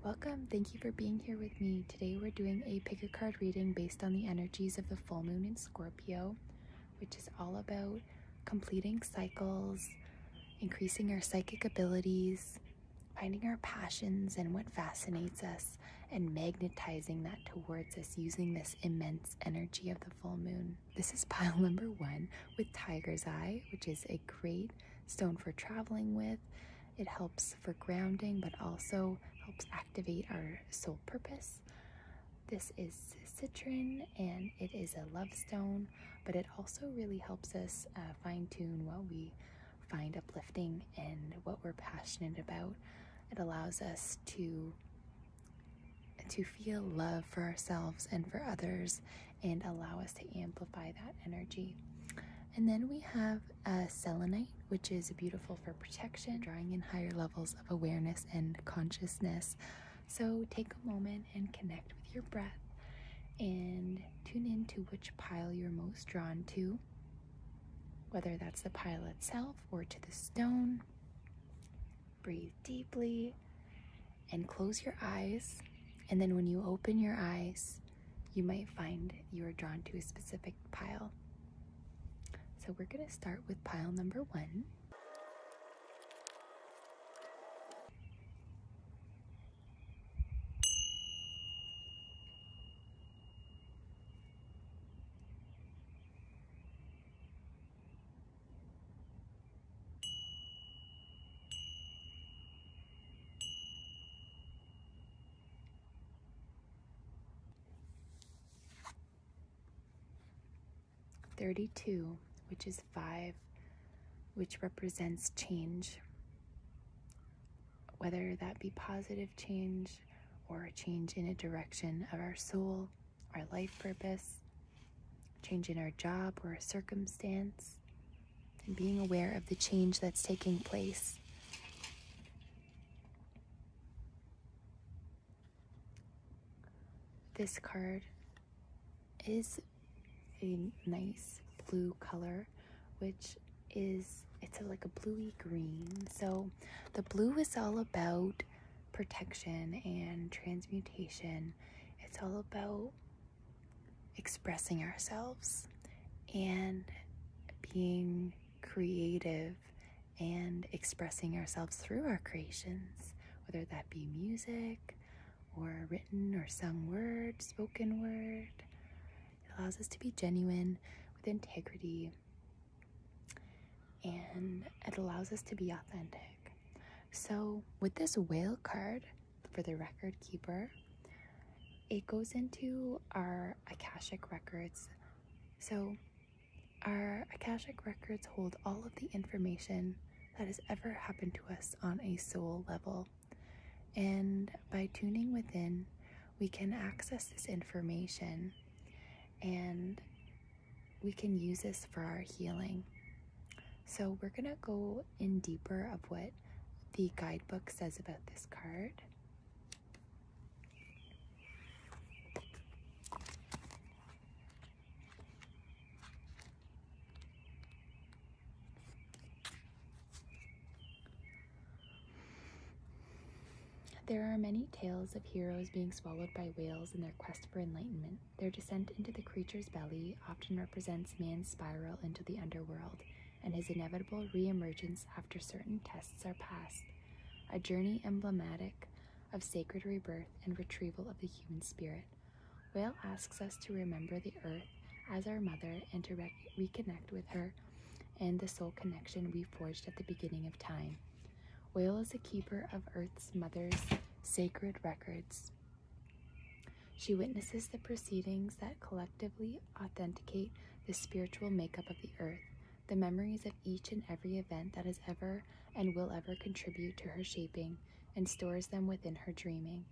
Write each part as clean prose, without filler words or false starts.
Welcome, thank you for being here with me. Today we're doing a pick a card reading based on the energies of the full moon in Scorpio, which is all about completing cycles, increasing our psychic abilities, finding our passions and what fascinates us, and magnetizing that towards us using this immense energy of the full moon. This is pile number 1 with Tiger's Eye, which is a great stone for traveling with. It helps for grounding, but also helps activate our soul purpose. This is citron, and it is a love stone, but it also really helps us fine-tune what we find uplifting and what we're passionate about. It allows us to feel love for ourselves and for others and allow us to amplify that energy. And then we have selenite, which is beautiful for protection, drawing in higher levels of awareness and consciousness. So take a moment and connect with your breath and tune into which pile you're most drawn to, whether that's the pile itself or to the stone. Breathe deeply and close your eyes. And then when you open your eyes, you might find you're drawn to a specific pile. So we're going to start with pile number 1. $32, which is 5, which represents change, whether that be positive change or a change in a direction of our soul, our life purpose, change in our job or a circumstance, and being aware of the change that's taking place. This card is a nice blue color, which is, it's like a bluey green. So the blue is all about protection and transmutation. It's all about expressing ourselves and being creative and expressing ourselves through our creations, whether that be music or written or sung word, spoken word. It allows us to be genuine with integrity, and it allows us to be authentic. So with this whale card for the record keeper, it goes into our Akashic records. So our Akashic records hold all of the information that has ever happened to us on a soul level. And by tuning within, we can access this information and we can use this for our healing. So we're gonna go in deeper of what the guidebook says about this card. There are many tales of heroes being swallowed by whales in their quest for enlightenment. Their descent into the creature's belly often represents man's spiral into the underworld and his inevitable re-emergence after certain tests are passed, a journey emblematic of sacred rebirth and retrieval of the human spirit. Whale asks us to remember the earth as our mother and to reconnect with her and the soul connection we forged at the beginning of time. Whale is a keeper of Earth's mother's sacred records. She witnesses the proceedings that collectively authenticate the spiritual makeup of the earth, the memories of each and every event that has ever and will ever contribute to her shaping, and stores them within her dreaming.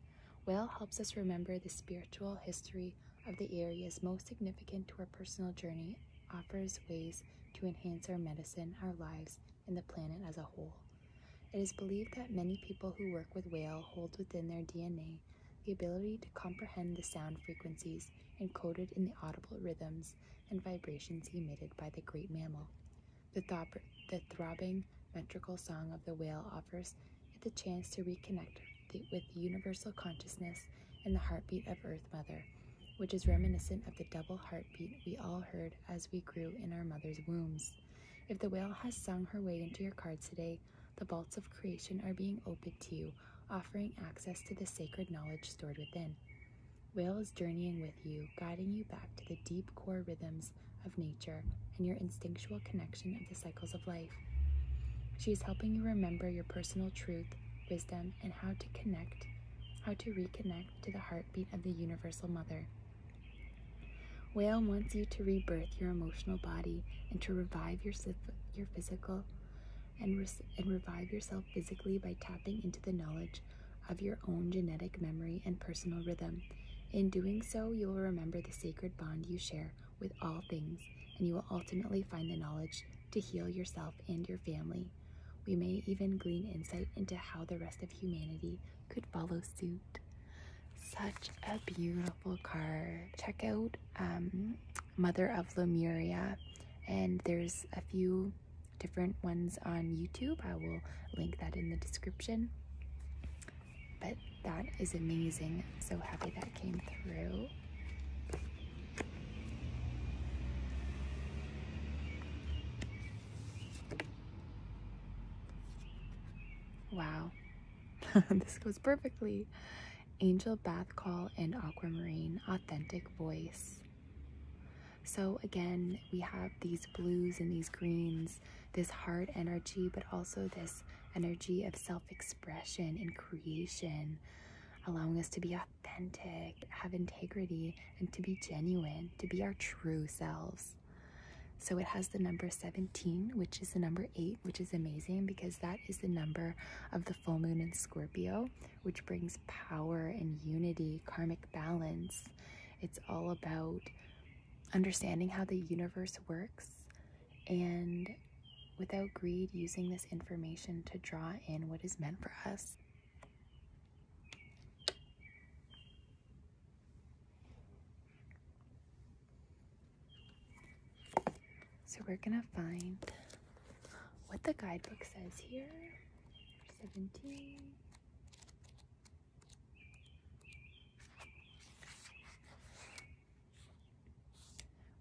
Whale helps us remember the spiritual history of the areas most significant to our personal journey, offers ways to enhance our medicine, our lives, and the planet as a whole. It is believed that many people who work with whale hold within their DNA the ability to comprehend the sound frequencies encoded in the audible rhythms and vibrations emitted by the great mammal. The throbbing metrical song of the whale offers it the chance to reconnect with universal consciousness and the heartbeat of Earth Mother, which is reminiscent of the double heartbeat we all heard as we grew in our mother's wombs. If the whale has sung her way into your cards today, the vaults of creation are being opened to you, offering access to the sacred knowledge stored within. Whale is journeying with you, guiding you back to the deep core rhythms of nature and your instinctual connection of the cycles of life. She is helping you remember your personal truth, wisdom, and how to reconnect to the heartbeat of the Universal Mother. Whale wants you to rebirth your emotional body and to revive your physical and revive yourself physically by tapping into the knowledge of your own genetic memory and personal rhythm. In doing so, you will remember the sacred bond you share with all things, and you will ultimately find the knowledge to heal yourself and your family. We may even glean insight into how the rest of humanity could follow suit. Such a beautiful card. Check out Mother of Lemuria, and there's a few different ones on YouTube. I will link that in the description. But that is amazing. I'm so happy that came through. Wow. This goes perfectly. Angel Bath Call and Aquamarine, Authentic Voice. So again, we have these blues and these greens, this heart energy, but also this energy of self-expression and creation, allowing us to be authentic, have integrity, and to be genuine, to be our true selves. So it has the number 17, which is the number 8, which is amazing because that is the number of the full moon in Scorpio, which brings power and unity, karmic balance. It's all about understanding how the universe works and without greed, using this information to draw in what is meant for us. So we're gonna find what the guidebook says here. 17.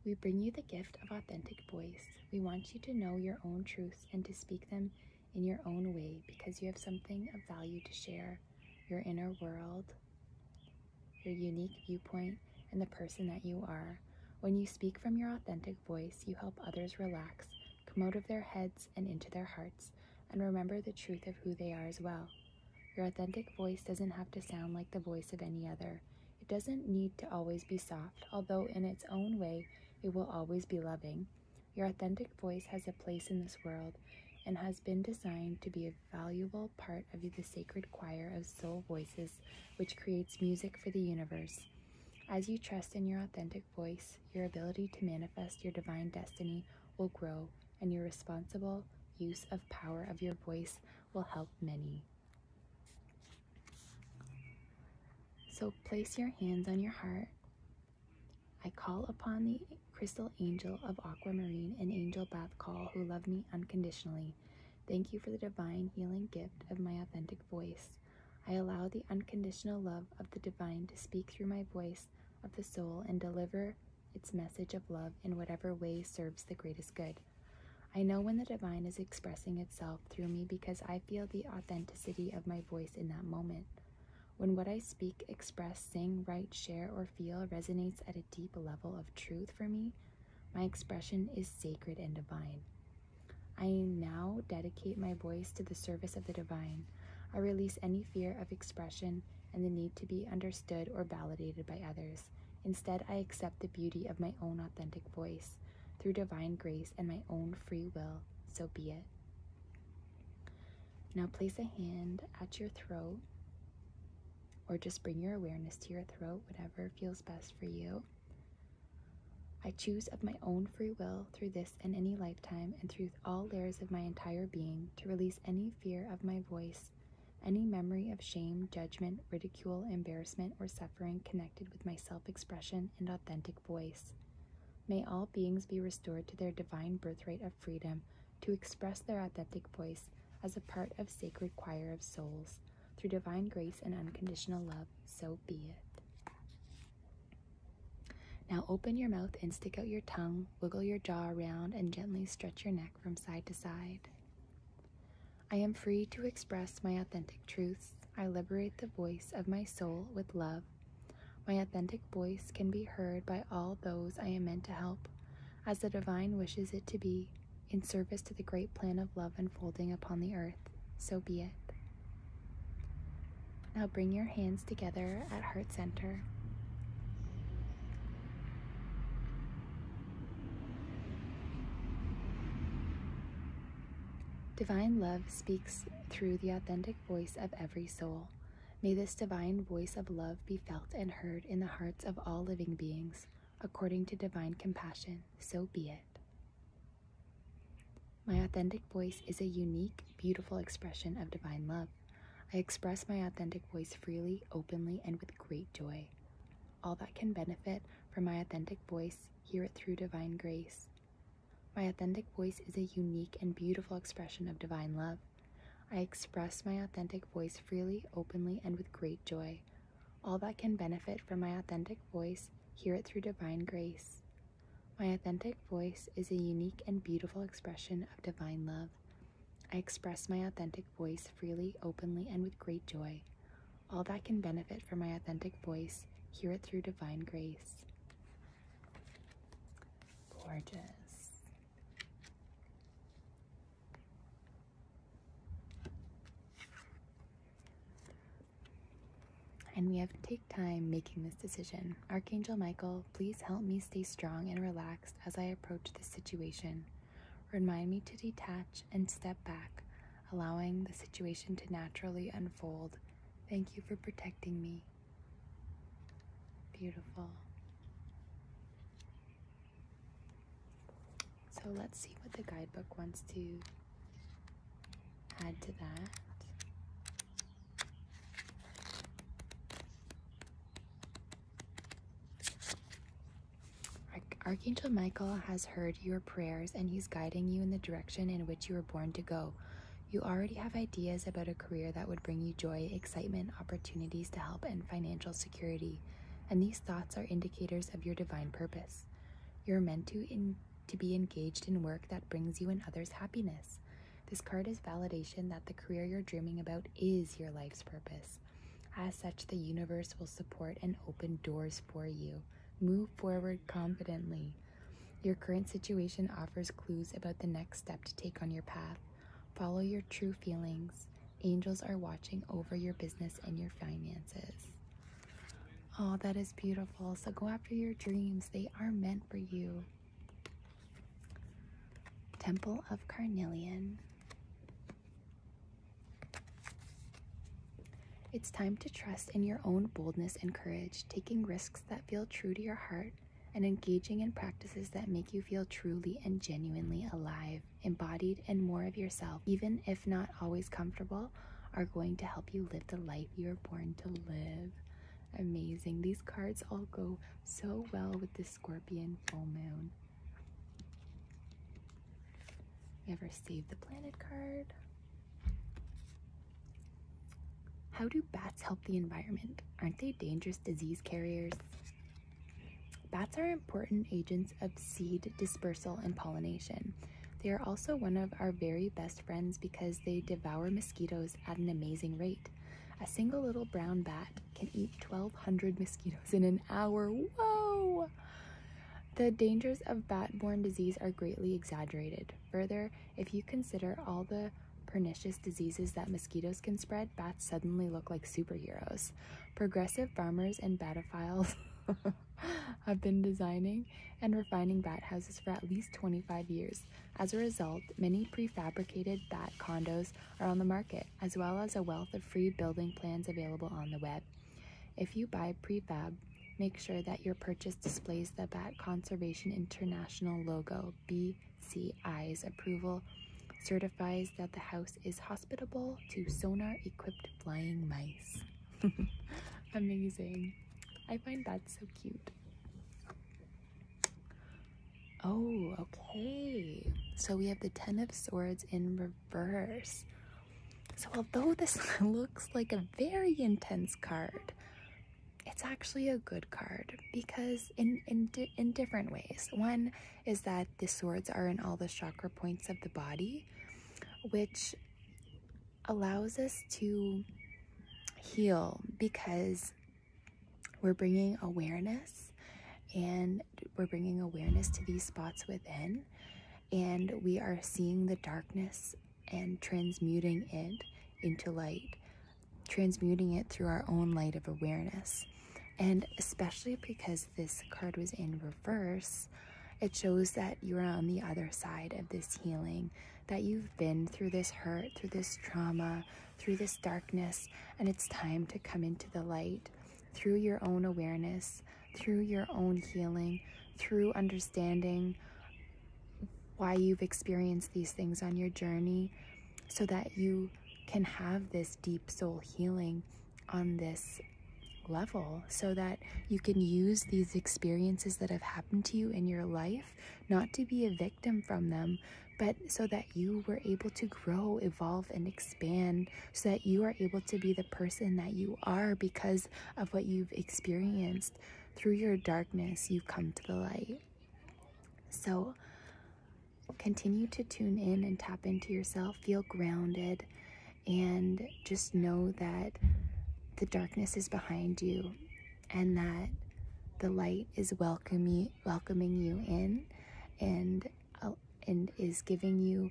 We bring you the gift of authentic voice. We want you to know your own truths and to speak them in your own way because you have something of value to share, your inner world, your unique viewpoint, and the person that you are. When you speak from your authentic voice, you help others relax, come out of their heads and into their hearts, and remember the truth of who they are as well. Your authentic voice doesn't have to sound like the voice of any other. It doesn't need to always be soft, although in its own way, it will always be loving. Your authentic voice has a place in this world and has been designed to be a valuable part of the sacred choir of soul voices, which creates music for the universe. As you trust in your authentic voice, your ability to manifest your divine destiny will grow, and your responsible use of power of your voice will help many. So place your hands on your heart. I call upon the crystal angel of aquamarine and angel bath call who love me unconditionally. Thank you for the divine healing gift of my authentic voice. I allow the unconditional love of the divine to speak through my voice of the soul and deliver its message of love in whatever way serves the greatest good. I know when the divine is expressing itself through me because I feel the authenticity of my voice in that moment. When what I speak, express, sing, write, share, or feel resonates at a deep level of truth for me, my expression is sacred and divine. I now dedicate my voice to the service of the divine. I release any fear of expression and the need to be understood or validated by others. Instead, I accept the beauty of my own authentic voice through divine grace and my own free will, so be it. Now place a hand at your throat, or just bring your awareness to your throat, whatever feels best for you. I choose of my own free will through this and any lifetime and through all layers of my entire being to release any fear of my voice, any memory of shame, judgment, ridicule, embarrassment, or suffering connected with my self-expression and authentic voice. May all beings be restored to their divine birthright of freedom to express their authentic voice as a part of sacred choir of souls. through divine grace and unconditional love, so be it. Now open your mouth and stick out your tongue, wiggle your jaw around, and gently stretch your neck from side to side. I am free to express my authentic truths. I liberate the voice of my soul with love. My authentic voice can be heard by all those I am meant to help, as the divine wishes it to be, in service to the great plan of love unfolding upon the earth, so be it. Now bring your hands together at heart center. Divine love speaks through the authentic voice of every soul. May this divine voice of love be felt and heard in the hearts of all living beings, according to divine compassion, so be it. My authentic voice is a unique, beautiful expression of divine love. I express my authentic voice freely, openly, and with great joy. All that can benefit from my authentic voice, hear it through divine grace. My authentic voice is a unique and beautiful expression of divine love. I express my authentic voice freely, openly, and with great joy. All that can benefit from my authentic voice, hear it through divine grace. My authentic voice is a unique and beautiful expression of divine love. I express my authentic voice freely, openly, and with great joy. All that can benefit from my authentic voice, hear it through divine grace. Gorgeous. And we have to take time making this decision. Archangel Michael, please help me stay strong and relaxed as I approach this situation. Remind me to detach and step back, allowing the situation to naturally unfold. Thank you for protecting me. Beautiful. So let's see what the guidebook wants to add to that. Archangel Michael has heard your prayers and he's guiding you in the direction in which you were born to go. You already have ideas about a career that would bring you joy, excitement, opportunities to help, and financial security. And these thoughts are indicators of your divine purpose. You're meant to be engaged in work that brings you and others happiness. This card is validation that the career you're dreaming about is your life's purpose. As such, the universe will support and open doors for you. Move forward confidently. Your current situation offers clues about the next step to take on your path. Follow your true feelings. Angels are watching over your business and your finances. Oh, that is beautiful. So go after your dreams. They are meant for you. Temple of Carnelian. It's time to trust in your own boldness and courage, taking risks that feel true to your heart, and engaging in practices that make you feel truly and genuinely alive, embodied, and more of yourself, even if not always comfortable, are going to help you live the life you were born to live. Amazing. These cards all go so well with this Scorpion full moon. We have our Save the Planet card. How do bats help the environment? Aren't they dangerous disease carriers? Bats are important agents of seed dispersal and pollination. They are also one of our very best friends because they devour mosquitoes at an amazing rate. A single little brown bat can eat 1,200 mosquitoes in an hour. Whoa! The dangers of bat-borne disease are greatly exaggerated. Further, if you consider all the pernicious diseases that mosquitoes can spread, bats suddenly look like superheroes. Progressive farmers and batophiles have been designing and refining bat houses for at least 25 years. As a result, many prefabricated bat condos are on the market, as well as a wealth of free building plans available on the web. If you buy prefab, make sure that your purchase displays the Bat Conservation International logo. BCI's approval certifies that the house is hospitable to sonar-equipped flying mice. Amazing. I find that so cute. Oh, okay. So we have the Ten of Swords in reverse. So although this looks like a very intense card, it's actually a good card because in different ways. One is that the swords are in all the chakra points of the body, which allows us to heal because we're bringing awareness, and we're bringing awareness to these spots within, and we are seeing the darkness and transmuting it into light, transmuting it through our own light of awareness. And especially because this card was in reverse, it shows that you're on the other side of this healing, that you've been through this hurt, through this trauma, through this darkness, and it's time to come into the light through your own awareness, through your own healing, through understanding why you've experienced these things on your journey, so that you can have this deep soul healing on this level, so that you can use these experiences that have happened to you in your life not to be a victim from them, but so that you were able to grow, evolve, and expand, so that you are able to be the person that you are because of what you've experienced. Through your darkness, you come to the light. So continue to tune in and tap into yourself, feel grounded, and just know that the darkness is behind you and that the light is welcoming you in, and is giving you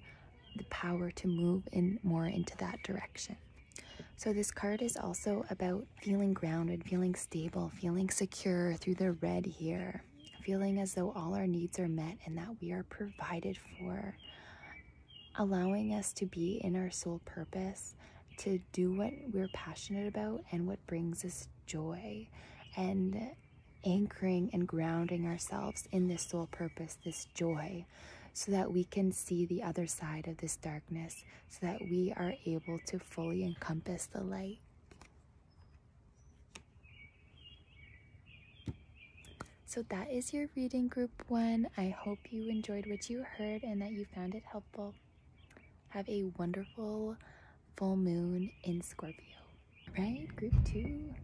the power to move in more into that direction. So this card is also about feeling grounded, feeling stable, feeling secure through the red here, feeling as though all our needs are met and that we are provided for, allowing us to be in our soul purpose, to do what we're passionate about and what brings us joy, and anchoring and grounding ourselves in this soul purpose, this joy, so that we can see the other side of this darkness, so that we are able to fully encompass the light. So that is your reading, group 1. I hope you enjoyed what you heard and that you found it helpful. Have a wonderful full moon in Scorpio. All right, group 2.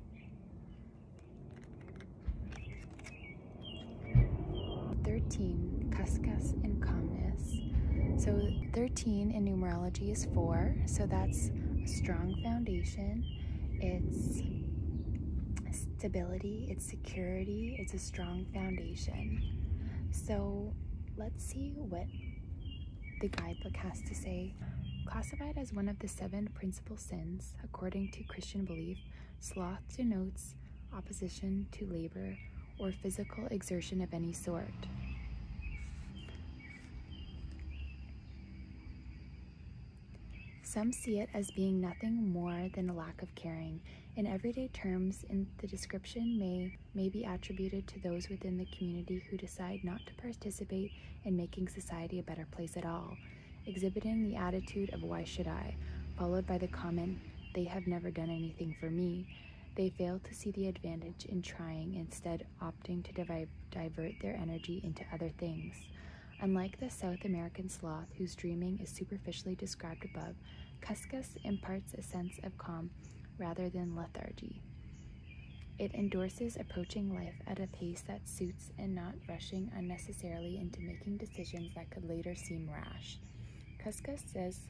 Cuscus and calmness. So 13 in numerology is 4, so that's a strong foundation. It's stability, it's security, it's a strong foundation. So let's see what the guidebook has to say. Classified as one of the 7 principal sins, according to Christian belief, sloth denotes opposition to labor or physical exertion of any sort. Some see it as being nothing more than a lack of caring. In everyday terms, the description may be attributed to those within the community who decide not to participate in making society a better place at all, exhibiting the attitude of "why should I?" followed by the comment, "they have never done anything for me." They fail to see the advantage in trying, instead opting to divert their energy into other things. Unlike the South American sloth, whose dreaming is superficially described above, Cuscus imparts a sense of calm rather than lethargy. It endorses approaching life at a pace that suits and not rushing unnecessarily into making decisions that could later seem rash. Cuscus says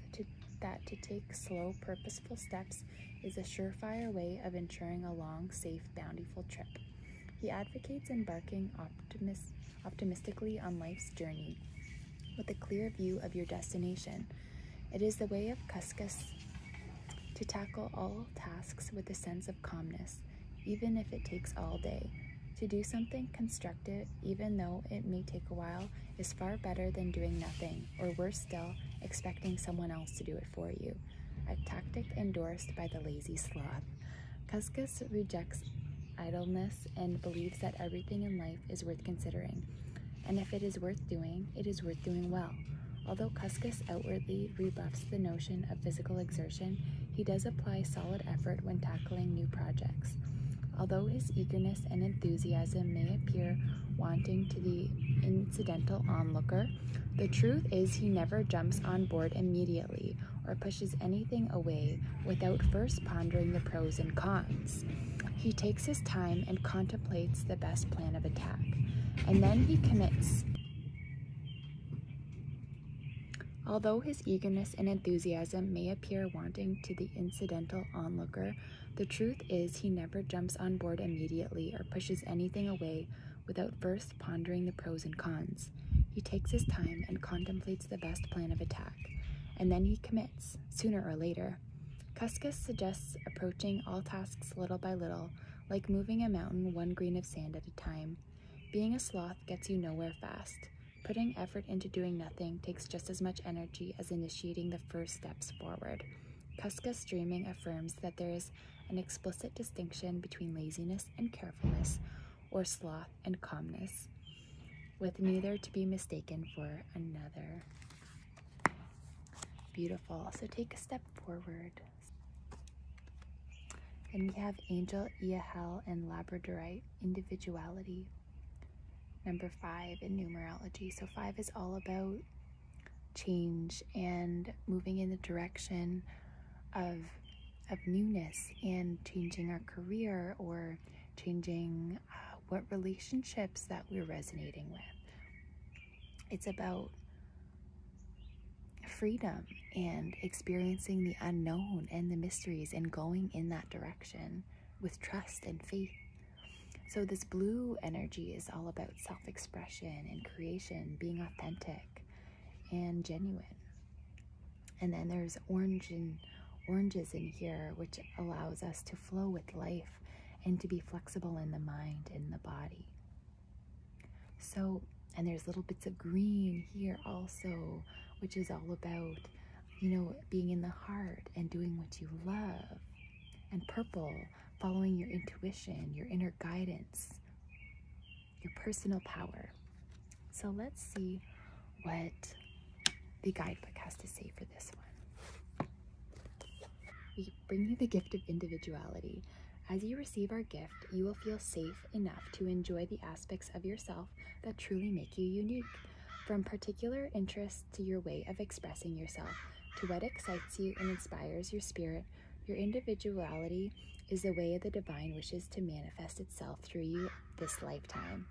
that to take slow, purposeful steps is a surefire way of ensuring a long, safe, bountiful trip. He advocates embarking optimistically on life's journey with a clear view of your destination. It is the way of Cuscus to tackle all tasks with a sense of calmness, even if it takes all day. To do something constructive, even though it may take a while, is far better than doing nothing, or worse still, expecting someone else to do it for you. A tactic endorsed by the lazy sloth. Cuscus rejects idleness and believes that everything in life is worth considering, and if it is worth doing, it is worth doing well. Although Cuscus outwardly rebuffs the notion of physical exertion, he does apply solid effort when tackling new projects. Although his eagerness and enthusiasm may appear wanting to the incidental onlooker, the truth is he never jumps on board immediately or pushes anything away without first pondering the pros and cons. He takes his time and contemplates the best plan of attack, and then he commits. Although his eagerness and enthusiasm may appear wanting to the incidental onlooker, the truth is he never jumps on board immediately or pushes anything away without first pondering the pros and cons. He takes his time and contemplates the best plan of attack, and then he commits, sooner or later. Cuscus suggests approaching all tasks little by little, like moving a mountain one grain of sand at a time. Being a sloth gets you nowhere fast. Putting effort into doing nothing takes just as much energy as initiating the first steps forward. Cuscus dreaming affirms that there is an explicit distinction between laziness and carefulness, or sloth and calmness, with neither to be mistaken for another. Beautiful. So take a step forward. And we have Angel, Iahel, and Labradorite, individuality. Number 5 in numerology. So 5 is all about change and moving in the direction of newness and changing our career or changing what relationships that we're resonating with. It's about freedom and experiencing the unknown and the mysteries and going in that direction with trust and faith. So this blue energy is all about self-expression and creation, being authentic and genuine. And then there's oranges in here, which allows us to flow with life and to be flexible in the mind and the body. So, and there's little bits of green here also, which is all about, being in the heart and doing what you love. And purple, following your intuition, your inner guidance, your personal power. So let's see what the guidebook has to say for this one. We bring you the gift of individuality. As you receive our gift, you will feel safe enough to enjoy the aspects of yourself that truly make you unique. From particular interests to your way of expressing yourself, to what excites you and inspires your spirit, your individuality is the way the divine wishes to manifest itself through you this lifetime.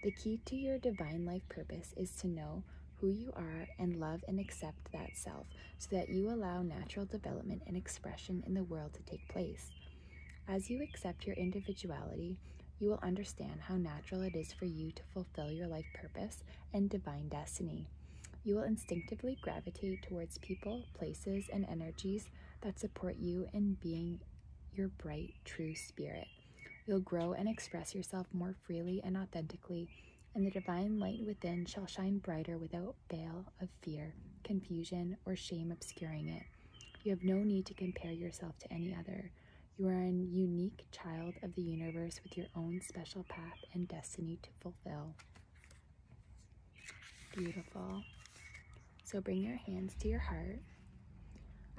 The key to your divine life purpose is to know who you are and love and accept that self so that you allow natural development and expression in the world to take place. As you accept your individuality, you will understand how natural it is for you to fulfill your life purpose and divine destiny. You will instinctively gravitate towards people, places, and energies that support you in being your bright, true spirit. You'll grow and express yourself more freely and authentically, and the divine light within shall shine brighter without veil of fear, confusion, or shame obscuring it. You have no need to compare yourself to any other. You are a unique child of the universe with your own special path and destiny to fulfill. Beautiful. So bring your hands to your heart.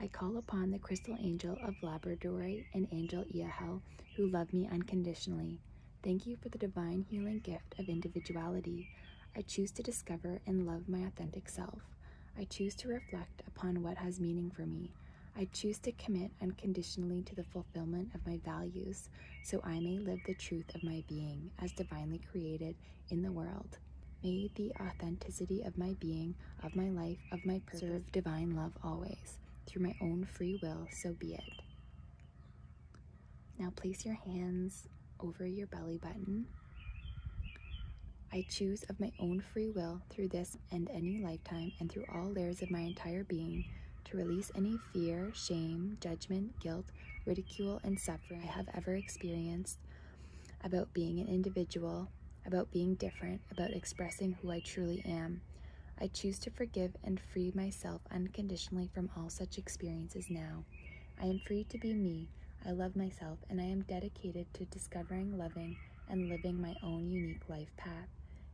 I call upon the crystal angel of Labradorite and angel Iahel, who love me unconditionally. Thank you for the divine healing gift of individuality. I choose to discover and love my authentic self. I choose to reflect upon what has meaning for me. I choose to commit unconditionally to the fulfillment of my values, so I may live the truth of my being as divinely created in the world. May the authenticity of my being, of my life, of my purpose, serve divine love always. Through my own free will, so be it. Now place your hands over your belly button. I choose of my own free will through this and any lifetime and through all layers of my entire being to release any fear, shame, judgment, guilt, ridicule, and suffering I have ever experienced about being an individual, about being different, about expressing who I truly am. I choose to forgive and free myself unconditionally from all such experiences now. I am free to be me. I love myself, and I am dedicated to discovering, loving, and living my own unique life path.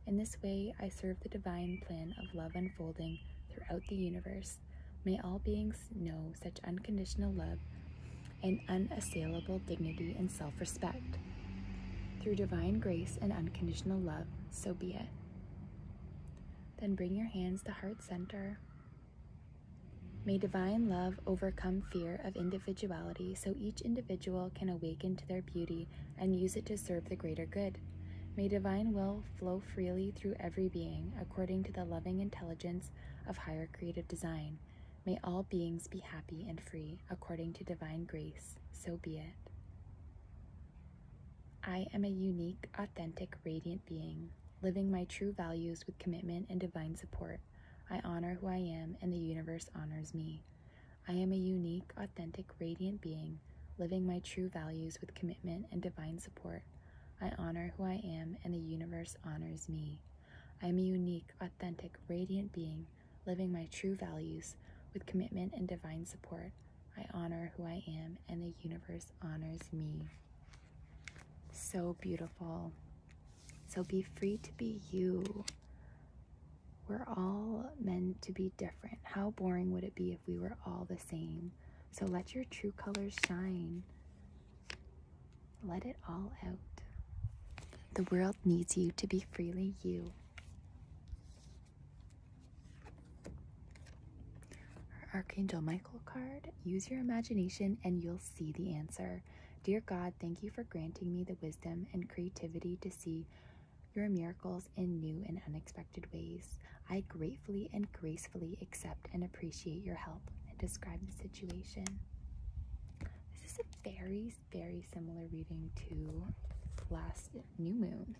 In this way, I serve the divine plan of love unfolding throughout the universe. May all beings know such unconditional love and unassailable dignity and self-respect. Through divine grace and unconditional love, so be it. Then bring your hands to heart center. May divine love overcome fear of individuality so each individual can awaken to their beauty and use it to serve the greater good. May divine will flow freely through every being according to the loving intelligence of higher creative design. May all beings be happy and free according to divine grace. So be it. I am a unique, authentic, radiant being, living my true values with commitment and divine support. I honor who I am, and the universe honors me. I am a unique, authentic, radiant being, living my true values with commitment and divine support. I honor who I am, and the universe honors me. I am a unique, authentic, radiant being, living my true values with commitment and divine support. I honor who I am, and the universe honors me. So beautiful. So be free to be you. We're all meant to be different. How boring would it be if we were all the same? So let your true colors shine. Let it all out. The world needs you to be freely you. Our Archangel Michael card. Use your imagination and you'll see the answer. Dear God, thank you for granting me the wisdom and creativity to see your miracles in new and unexpected ways. I gratefully and gracefully accept and appreciate your help, and describe the situation. This is a very, very similar reading to last new moon.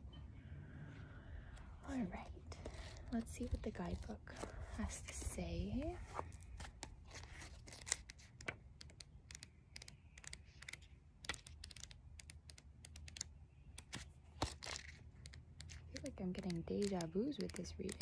All right, let's see what the guidebook has to say. I feel like I'm getting deja vus with this reading.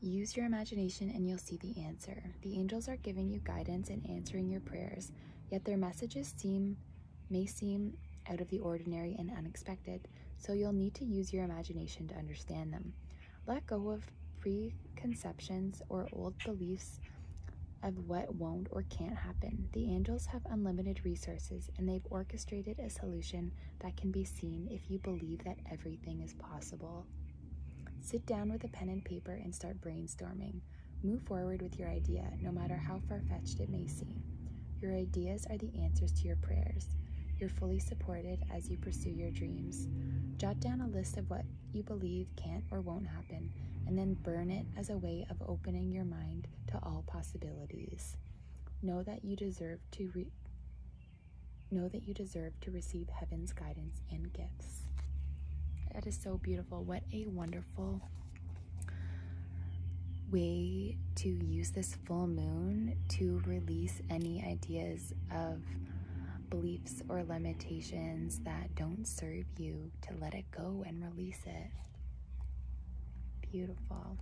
Use your imagination and you'll see the answer. The angels are giving you guidance and answering your prayers, yet their messages may seem out of the ordinary and unexpected, so you'll need to use your imagination to understand them. Let go of preconceptions or old beliefs of what won't or can't happen. The angels have unlimited resources, and they've orchestrated a solution that can be seen if you believe that everything is possible. Sit down with a pen and paper and start brainstorming. Move forward with your idea, no matter how far-fetched it may seem. Your ideas are the answers to your prayers. You're fully supported as you pursue your dreams. Jot down a list of what you believe can't or won't happen, and then burn it as a way of opening your mind to all possibilities. Know that you deserve to receive heaven's guidance and gifts. That is so beautiful. What a wonderful way to use this full moon to release any ideas of beliefs or limitations that don't serve you, to let it go and release it. Beautiful.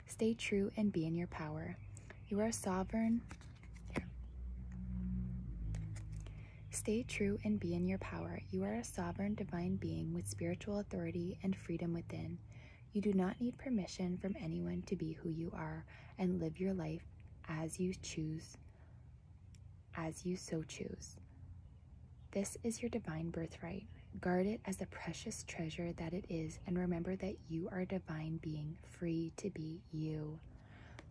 Stay true and be in your power. You are sovereign. Stay true and be in your power. You are a sovereign divine being with spiritual authority and freedom within. You do not need permission from anyone to be who you are and live your life as you so choose. This is your divine birthright. Guard it as the precious treasure that it is, and remember that you are a divine being, free to be you.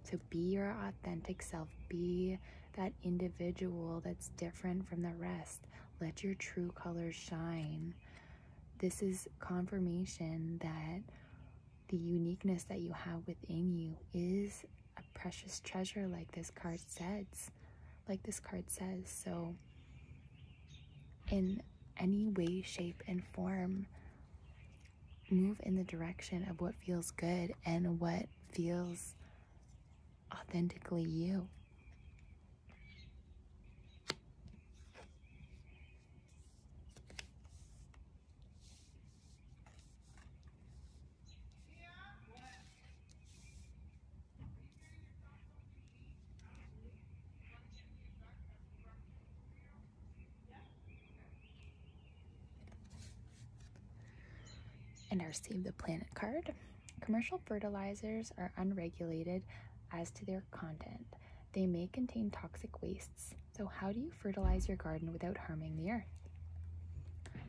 So be your authentic self. Be that individual that's different from the rest. Let your true colors shine. This is confirmation that the uniqueness that you have within you is a precious treasure, like this card says. So in any way, shape, and form, move in the direction of what feels good and what feels authentically you. And our Save the Planet card. Commercial fertilizers are unregulated as to their content. They may contain toxic wastes. So how do you fertilize your garden without harming the earth?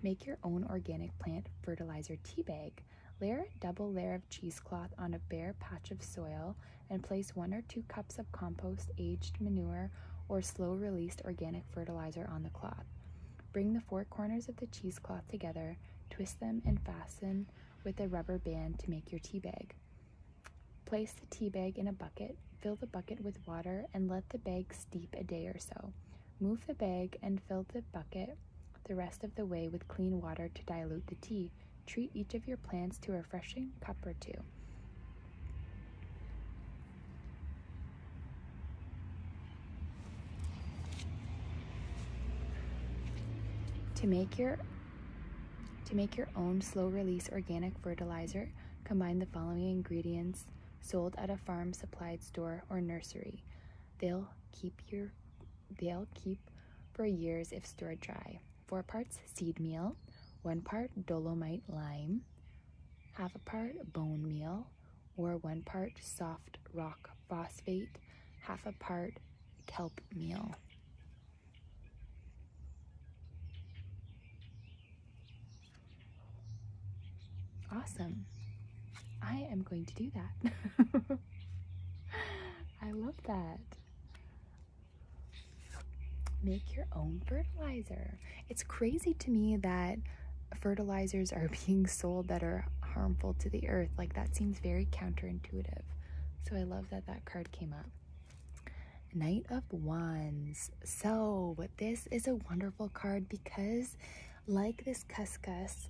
Make your own organic plant fertilizer tea bag. Layer a double layer of cheesecloth on a bare patch of soil and place 1 or 2 cups of compost, aged manure, or slow-released organic fertilizer on the cloth. Bring the 4 corners of the cheesecloth together, twist them, and fasten with a rubber band to make your tea bag. Place the tea bag in a bucket, fill the bucket with water, and let the bag steep a day or so. Move the bag and fill the bucket the rest of the way with clean water to dilute the tea. Treat each of your plants to a refreshing cup or 2. To make your own slow-release organic fertilizer, combine the following ingredients sold at a farm supplied store or nursery. They'll keep for years if stored dry. 4 parts seed meal, 1 part dolomite lime, half a part bone meal, or 1 part soft rock phosphate, half a part kelp meal. Awesome. I am going to do that. I love that. Make your own fertilizer. It's crazy to me that fertilizers are being sold that are harmful to the earth. Like, that seems very counterintuitive. So I love that that card came up. Knight of Wands. So this is a wonderful card because, like this Cuscus,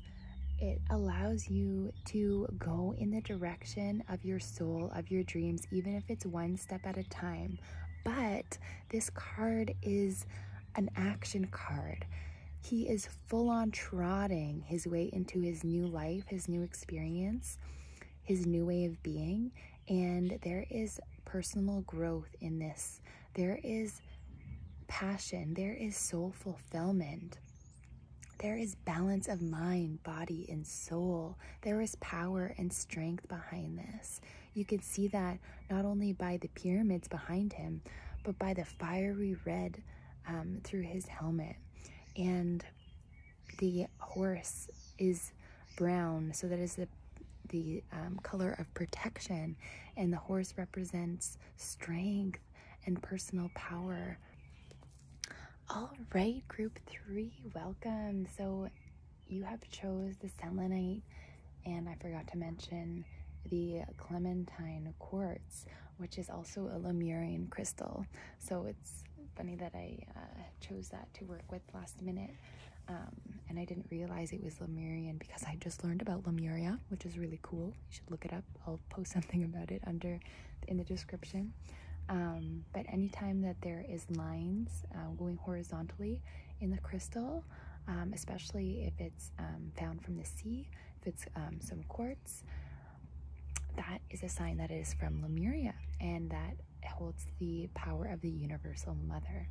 it allows you to go in the direction of your soul, of your dreams, even if it's 1 step at a time. But this card is an action card. He is full on trotting his way into his new life, his new experience, his new way of being. And there is personal growth in this. There is passion. There is soul fulfillment. There is balance of mind, body, and soul. There is power and strength behind this. You can see that not only by the pyramids behind him, but by the fiery red through his helmet. And the horse is brown, so that is the color of protection. And the horse represents strength and personal power. All right, group 3, welcome. So you have chose the selenite, and I forgot to mention the clementine quartz, which is also a Lemurian crystal. So it's funny that I chose that to work with last minute, and I didn't realize it was Lemurian because I just learned about Lemuria, which is really cool. You should look it up. I'll post something about it in the description. But anytime that there is lines going horizontally in the crystal, especially if it's found from the sea, if it's some quartz, that is a sign that it is from Lemuria, and that holds the power of the universal mother.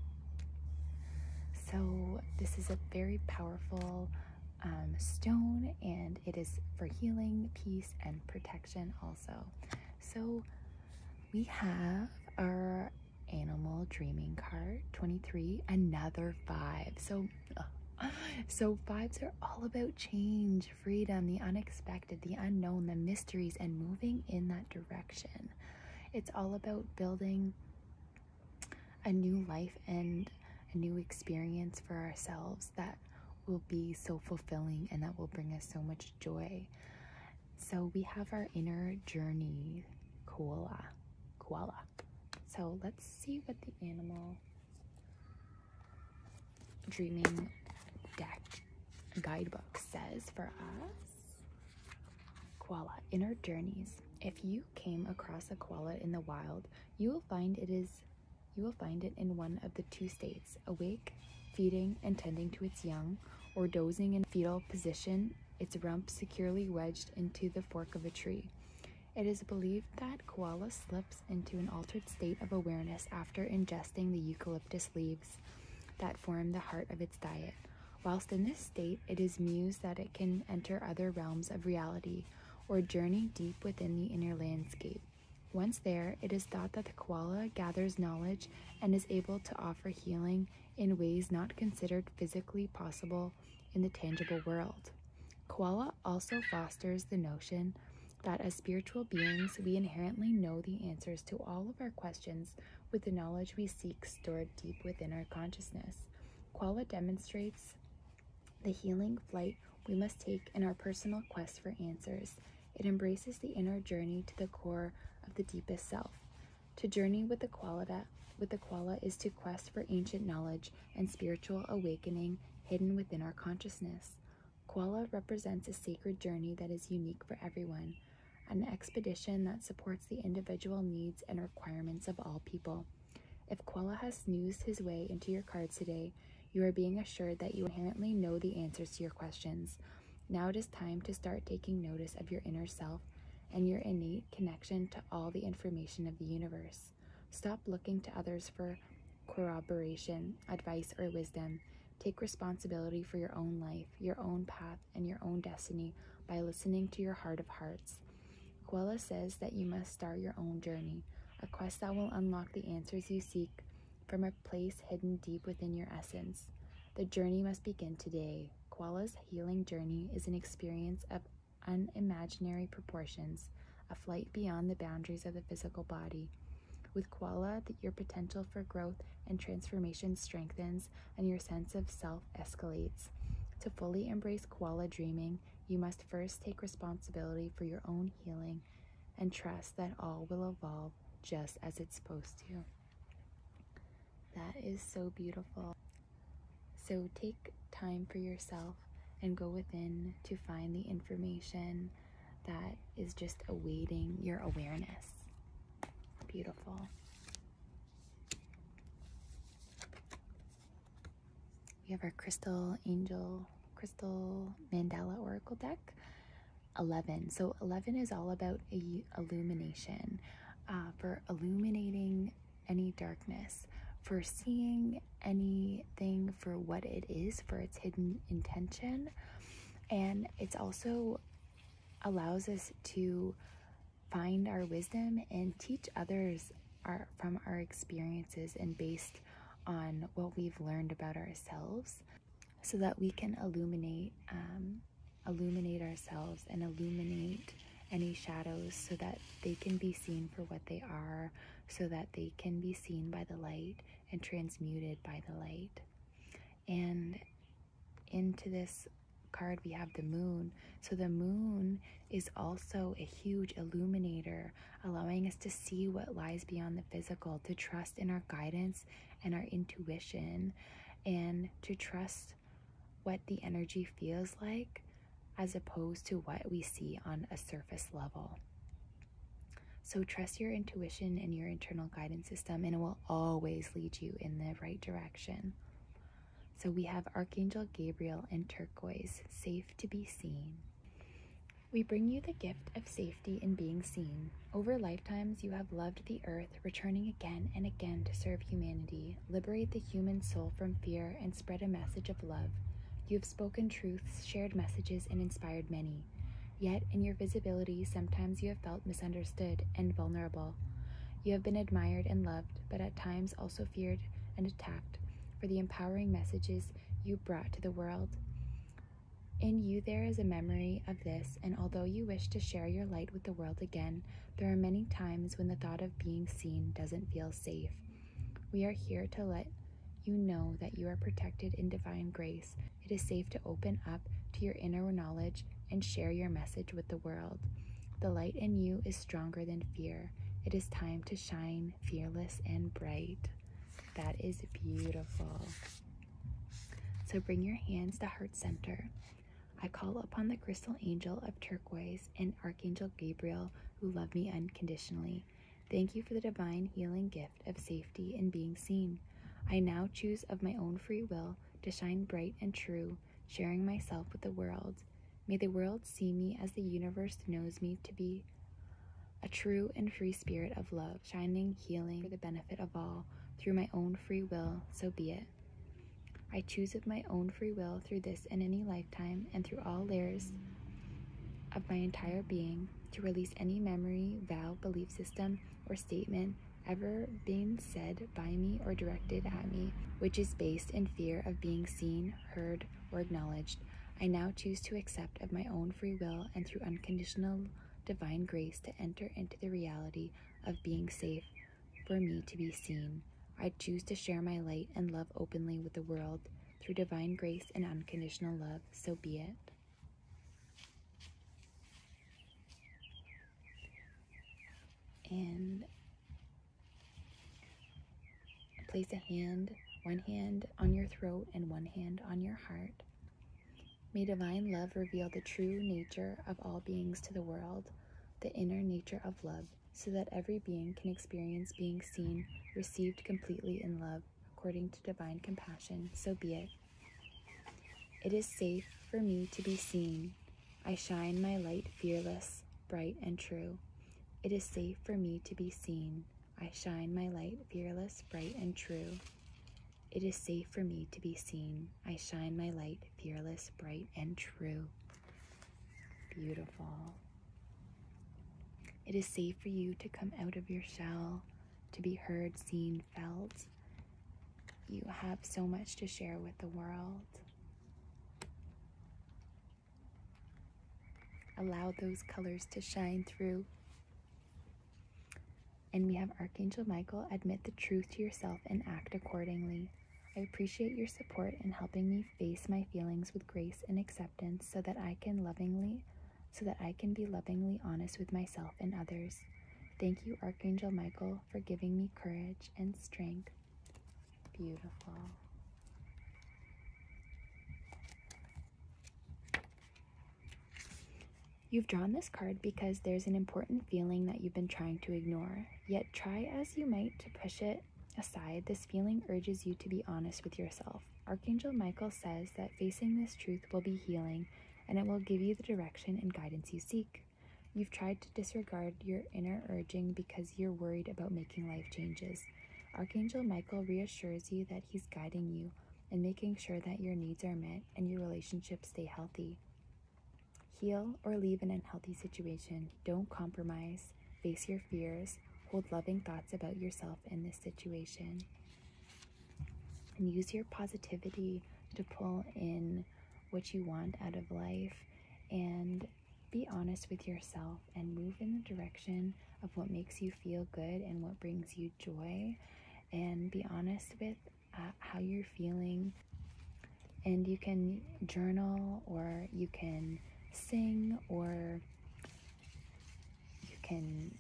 So this is a very powerful stone, and it is for healing, peace, and protection also. So we have our animal dreaming card, 23, another 5. So 5s are all about change, freedom, the unexpected, the unknown, the mysteries, and moving in that direction. It's all about building a new life and a new experience for ourselves that will be so fulfilling and that will bring us so much joy. So we have our inner journey koala. So let's see what the animal dreaming deck guidebook says for us. Koala, inner journeys. If you came across a koala in the wild, you will find it in one of the 2 states: awake, feeding and tending to its young, or dozing in fetal position, its rump securely wedged into the fork of a tree. It is believed that koala slips into an altered state of awareness after ingesting the eucalyptus leaves that form the heart of its diet. Whilst in this state, it is mused that it can enter other realms of reality or journey deep within the inner landscape. Once there, it is thought that the koala gathers knowledge and is able to offer healing in ways not considered physically possible in the tangible world. Koala also fosters the notion that as spiritual beings, we inherently know the answers to all of our questions with the knowledge we seek stored deep within our consciousness. Koala demonstrates the healing flight we must take in our personal quest for answers. It embraces the inner journey to the core of the deepest self. To journey with the koala is to quest for ancient knowledge and spiritual awakening hidden within our consciousness. Koala represents a sacred journey that is unique for everyone, an expedition that supports the individual needs and requirements of all people. If koala has snoozed his way into your cards today, you are being assured that you inherently know the answers to your questions. Now it is time to start taking notice of your inner self and your innate connection to all the information of the universe. Stop looking to others for corroboration, advice, or wisdom. Take responsibility for your own life, your own path, and your own destiny by listening to your heart of hearts. Koala says that you must start your own journey, a quest that will unlock the answers you seek from a place hidden deep within your essence. The journey must begin today. Koala's healing journey is an experience of unimaginary proportions, a flight beyond the boundaries of the physical body. With koala, your potential for growth and transformation strengthens and your sense of self escalates. To fully embrace koala dreaming, you must first take responsibility for your own healing and trust that all will evolve just as it's supposed to. That is so beautiful. So take time for yourself and go within to find the information that is just awaiting your awareness. Beautiful. We have our crystal mandala oracle deck, 11. So 11 is all about illumination, for illuminating any darkness, for seeing anything for what it is, for its hidden intention. And it's also allows us to find our wisdom and teach others from our experiences and based on what we've learned about ourselves, so that we can illuminate ourselves and illuminate any shadows so that they can be seen for what they are, so that they can be seen by the light and transmuted by the light. And into this card we have the moon. So the moon is also a huge illuminator, allowing us to see what lies beyond the physical, to trust in our guidance and our intuition, and to trust what the energy feels like as opposed to what we see on a surface level. So trust your intuition and your internal guidance system, and it will always lead you in the right direction. So we have Archangel Gabriel in turquoise, safe to be seen. We bring you the gift of safety in being seen. Over lifetimes, you have loved the earth, returning again and again to serve humanity, liberate the human soul from fear, and spread a message of love. You have spoken truths, shared messages, and inspired many. Yet, in your visibility, sometimes you have felt misunderstood and vulnerable. You have been admired and loved, but at times also feared and attacked for the empowering messages you brought to the world. In you there is a memory of this, and although you wish to share your light with the world again, there are many times when the thought of being seen doesn't feel safe. We are here to let you know that you are protected in divine grace. It is safe to open up to your inner knowledge and share your message with the world. The light in you is stronger than fear. It is time to shine fearless and bright. That is beautiful. So bring your hands to heart center. I call upon the crystal angel of turquoise and Archangel Gabriel, who love me unconditionally. Thank you for the divine healing gift of safety and being seen. I now choose of my own free will to shine bright and true, sharing myself with the world. May the world see me as the universe knows me to be, a true and free spirit of love, shining, healing for the benefit of all. Through my own free will, so be it. I choose of my own free will through this and any lifetime and through all layers of my entire being to release any memory, vow, belief system, or statement ever being said by me or directed at me, which is based in fear of being seen, heard, or acknowledged. I now choose to accept of my own free will and through unconditional divine grace to enter into the reality of being safe for me to be seen. I choose to share my light and love openly with the world through divine grace and unconditional love, so be it. And place one hand on your throat and one hand on your heart. May divine love reveal the true nature of all beings to the world, the inner nature of love, so that every being can experience being seen, received completely in love, according to divine compassion, so be it. It is safe for me to be seen. I shine my light fearless, bright, and true. It is safe for me to be seen. I shine my light fearless, bright, and true. It is safe for me to be seen. I shine my light fearless, bright, and true. Beautiful. It is safe for you to come out of your shell, to be heard, seen, felt. You have so much to share with the world. Allow those colors to shine through. And we have Archangel Michael, admit the truth to yourself and act accordingly. I appreciate your support in helping me face my feelings with grace and acceptance so that I can be lovingly honest with myself and others. Thank you, Archangel Michael, for giving me courage and strength. Beautiful. You've drawn this card because there's an important feeling that you've been trying to ignore. Yet try as you might to push it aside, this feeling urges you to be honest with yourself. Archangel Michael says that facing this truth will be healing, and it will give you the direction and guidance you seek. You've tried to disregard your inner urging because you're worried about making life changes. Archangel Michael reassures you that he's guiding you and making sure that your needs are met and your relationships stay healthy. Heal or leave an unhealthy situation. Don't compromise. Face your fears. Hold loving thoughts about yourself in this situation. And use your positivity to pull in what you want out of life, and be honest with yourself and move in the direction of what makes you feel good and what brings you joy, and be honest with how you're feeling. And you can journal, or you can sing, or you can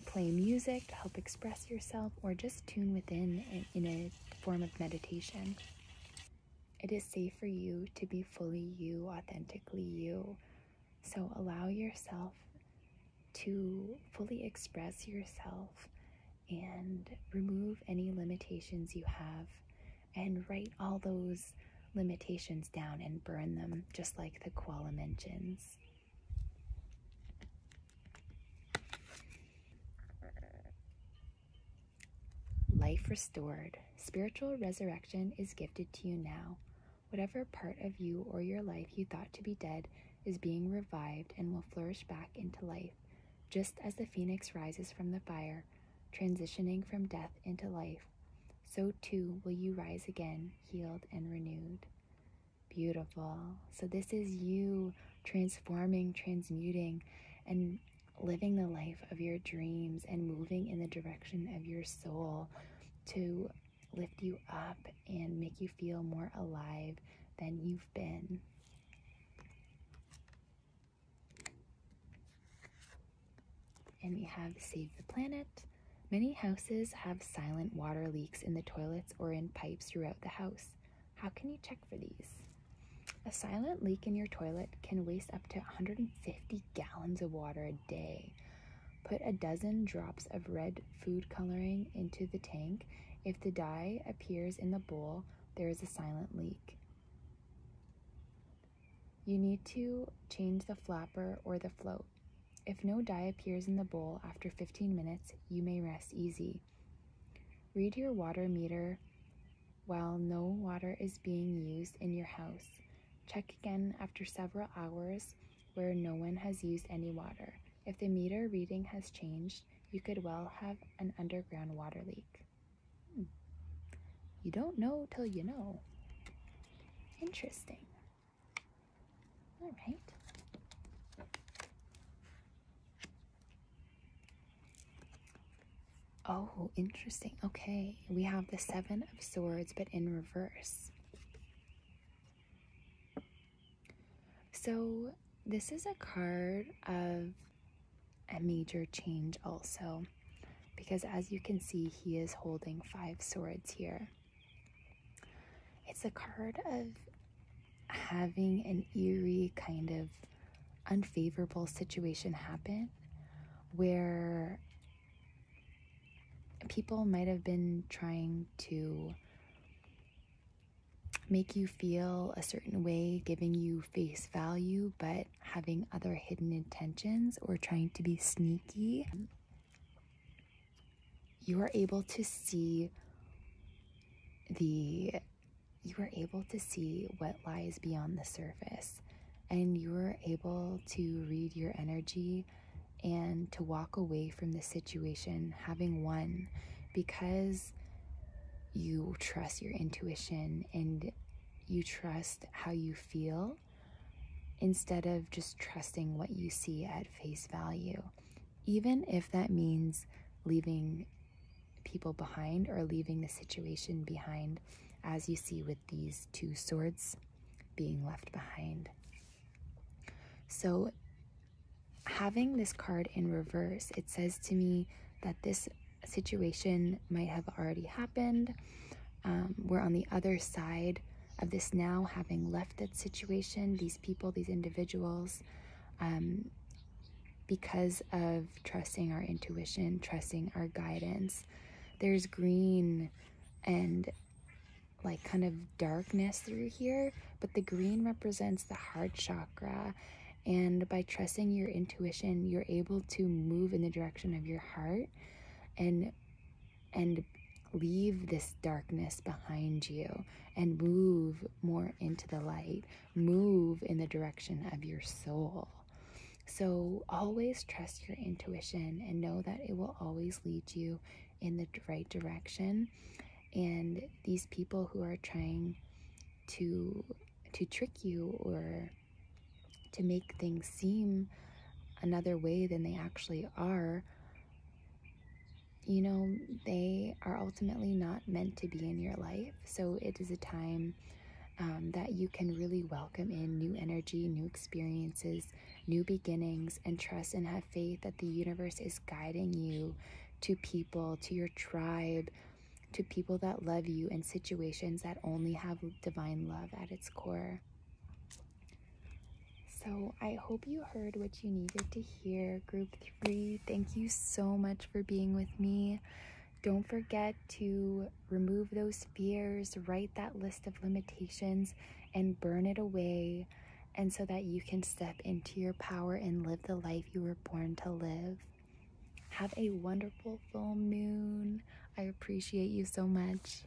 play music to help express yourself, or just tune within in a form of meditation. It is safe for you to be fully you, authentically you. So allow yourself to fully express yourself and remove any limitations you have, and write all those limitations down and burn them, just like the koala mentions. Life restored. Spiritual resurrection is gifted to you now. Whatever part of you or your life you thought to be dead is being revived and will flourish back into life, just as the phoenix rises from the fire, transitioning from death into life. So too will you rise again, healed and renewed. Beautiful. So this is you transforming, transmuting, and living the life of your dreams and moving in the direction of your soul to lift you up and make you feel more alive than you've been. And we have Save the Planet. Many houses have silent water leaks in the toilets or in pipes throughout the house. How can you check for these? A silent leak in your toilet can waste up to 150 gallons of water a day. Put a dozen drops of red food coloring into the tank. If the dye appears in the bowl, there is a silent leak. You need to change the flapper or the float. If no dye appears in the bowl after 15 minutes, you may rest easy. Read your water meter while no water is being used in your house. Check again after several hours where no one has used any water. If the meter reading has changed, you could well have an underground water leak. You don't know till you know. Interesting. All right. Oh, interesting. Okay, we have the Seven of Swords, but in reverse. So this is a card of a major change also, because as you can see, he is holding 5 swords here. It's a card of having an eerie kind of unfavorable situation happen where people might have been trying to make you feel a certain way, giving you face value, but having other hidden intentions or trying to be sneaky. You are able to see what lies beyond the surface, and you are able to read your energy and to walk away from the situation having won, because you trust your intuition and you trust how you feel instead of just trusting what you see at face value, even if that means leaving people behind or leaving the situation behind, as you see with these 2 swords being left behind. So having this card in reverse, it says to me that this situation might have already happened. We're on the other side of this now, having left that situation, these people, these individuals, because of trusting our intuition, trusting our guidance. There's green and like kind of darkness through here, but the green represents the heart chakra, and by trusting your intuition, you're able to move in the direction of your heart and leave this darkness behind you and move more into the light, move in the direction of your soul. So always trust your intuition and know that it will always lead you in the right direction. And these people who are trying to trick you or to make things seem another way than they actually are, you know, they are ultimately not meant to be in your life. So it is a time that you can really welcome in new energy, new experiences, new beginnings, and trust and have faith that the universe is guiding you to people, to your tribe, to people that love you, and situations that only have divine love at its core. So I hope you heard what you needed to hear, Group 3. Thank you so much for being with me. Don't forget to remove those fears, write that list of limitations, and burn it away, and so that you can step into your power and live the life you were born to live. Have a wonderful full moon. I appreciate you so much.